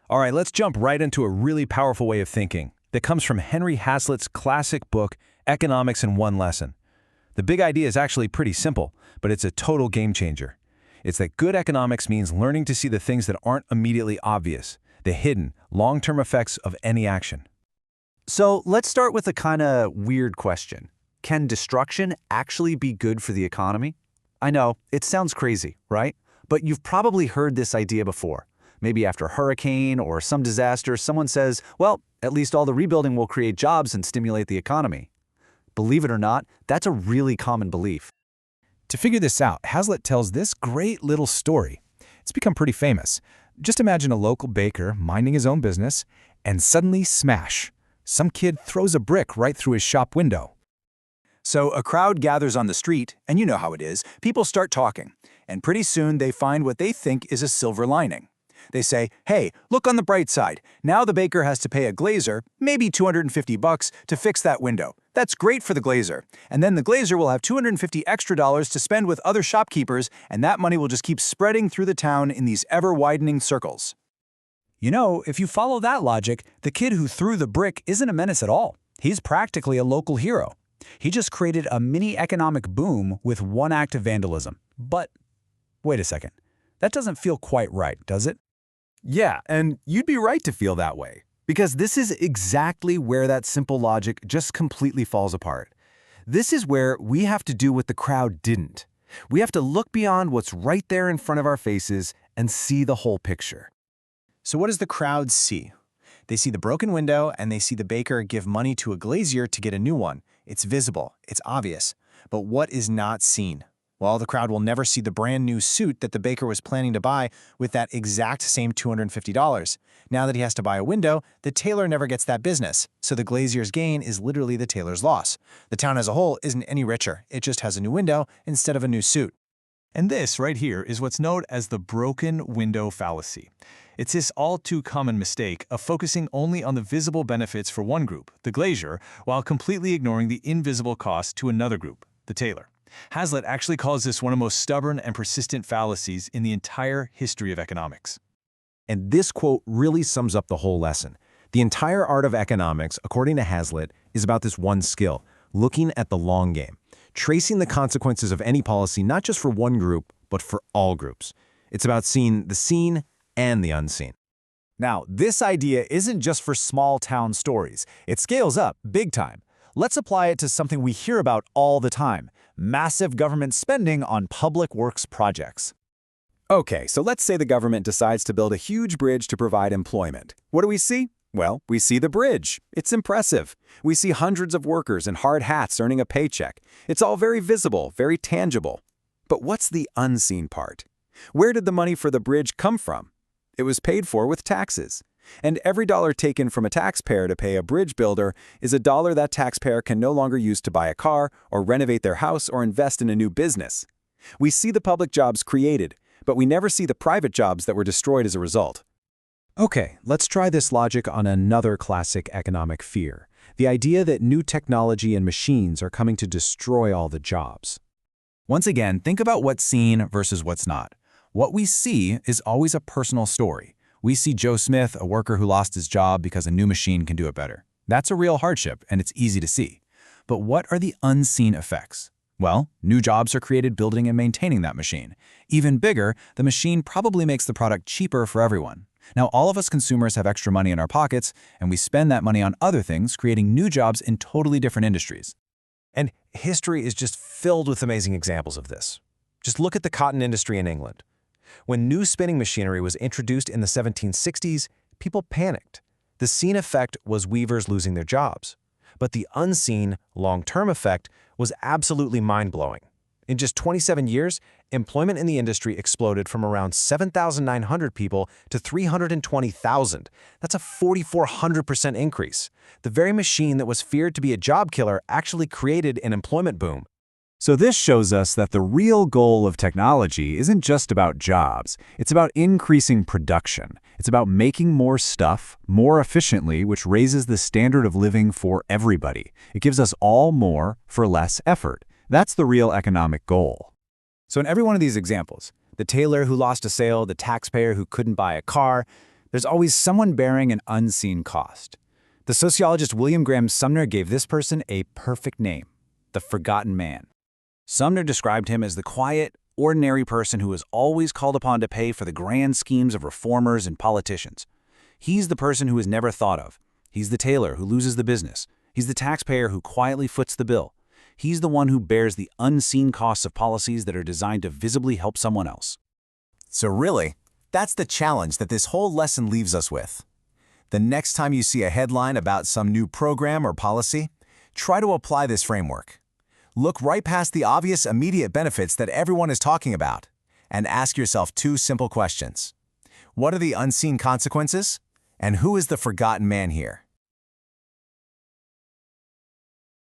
All right, let's jump right into a really powerful way of thinking that comes from Henry Hazlitt's classic book, Economics in One Lesson. The big idea is actually pretty simple, but it's a total game changer. It's that good economics means learning to see the things that aren't immediately obvious, the hidden, long-term effects of any action. So let's start with a kind of weird question. Can destruction actually be good for the economy? I know, it sounds crazy, right? But you've probably heard this idea before. Maybe after a hurricane or some disaster, someone says, well, at least all the rebuilding will create jobs and stimulate the economy. Believe it or not, that's a really common belief. To figure this out, Hazlitt tells this great little story. It's become pretty famous. Just imagine a local baker minding his own business, and suddenly, smash! Some kid throws a brick right through his shop window. So a crowd gathers on the street, and you know how it is. People start talking, and pretty soon they find what they think is a silver lining. They say, hey, look on the bright side. Now the baker has to pay a glazer, maybe $250 to fix that window. That's great for the glazer. And then the glazer will have $250 extra to spend with other shopkeepers, and that money will just keep spreading through the town in these ever-widening circles. You know, if you follow that logic, the kid who threw the brick isn't a menace at all. He's practically a local hero. He just created a mini economic boom with one act of vandalism. But wait a second. That doesn't feel quite right, does it? Yeah, and you'd be right to feel that way, because this is exactly where that simple logic just completely falls apart. This is where we have to do what the crowd didn't. We have to look beyond what's right there in front of our faces and see the whole picture. So what does the crowd see? They see the broken window and they see the baker give money to a glazier to get a new one. It's visible, it's obvious. But what is not seen? Well, the crowd will never see the brand new suit that the baker was planning to buy with that exact same $250. Now that he has to buy a window, the tailor never gets that business. So the glazier's gain is literally the tailor's loss. The town as a whole isn't any richer. It just has a new window instead of a new suit. And this right here is what's known as the broken window fallacy. It's this all-too-common mistake of focusing only on the visible benefits for one group, the glazier, while completely ignoring the invisible cost to another group, the tailor. Hazlitt actually calls this one of the most stubborn and persistent fallacies in the entire history of economics. And this quote really sums up the whole lesson. The entire art of economics, according to Hazlitt, is about this one skill, looking at the long game, tracing the consequences of any policy not just for one group, but for all groups. It's about seeing the seen and the unseen. Now, this idea isn't just for small-town stories. It scales up big time. Let's apply it to something we hear about all the time: massive government spending on public works projects. Okay, so let's say the government decides to build a huge bridge to provide employment. What do we see? Well, we see the bridge. It's impressive. We see hundreds of workers in hard hats earning a paycheck. It's all very visible, very tangible. But what's the unseen part? Where did the money for the bridge come from? It was paid for with taxes. And every dollar taken from a taxpayer to pay a bridge builder is a dollar that taxpayer can no longer use to buy a car or renovate their house or invest in a new business. We see the public jobs created, but we never see the private jobs that were destroyed as a result. Okay, let's try this logic on another classic economic fear, the idea that new technology and machines are coming to destroy all the jobs. Once again, think about what's seen versus what's not. What we see is always a personal story. We see Joe Smith, a worker who lost his job because a new machine can do it better. That's a real hardship, and it's easy to see. But what are the unseen effects? Well, new jobs are created building and maintaining that machine. Even bigger, the machine probably makes the product cheaper for everyone. Now, all of us consumers have extra money in our pockets, and we spend that money on other things, creating new jobs in totally different industries. And history is just filled with amazing examples of this. Just look at the cotton industry in England. When new spinning machinery was introduced in the 1760s, people panicked. The seen effect was weavers losing their jobs. But the unseen, long-term effect was absolutely mind-blowing. In just 27 years, employment in the industry exploded from around 7,900 people to 320,000. That's a 4,400% increase. The very machine that was feared to be a job killer actually created an employment boom. So this shows us that the real goal of technology isn't just about jobs. It's about increasing production. It's about making more stuff more efficiently, which raises the standard of living for everybody. It gives us all more for less effort. That's the real economic goal. So in every one of these examples, the tailor who lost a sale, the taxpayer who couldn't buy a car, There's always someone bearing an unseen cost. The sociologist William Graham Sumner gave this person a perfect name: the forgotten man. Sumner described him as the quiet, ordinary person who is always called upon to pay for the grand schemes of reformers and politicians. He's the person who is never thought of. He's the tailor who loses the business. He's the taxpayer who quietly foots the bill. He's the one who bears the unseen costs of policies that are designed to visibly help someone else. So really, that's the challenge that this whole lesson leaves us with. The next time you see a headline about some new program or policy, try to apply this framework. Look right past the obvious immediate benefits that everyone is talking about and ask yourself two simple questions. What are the unseen consequences? And who is the forgotten man here?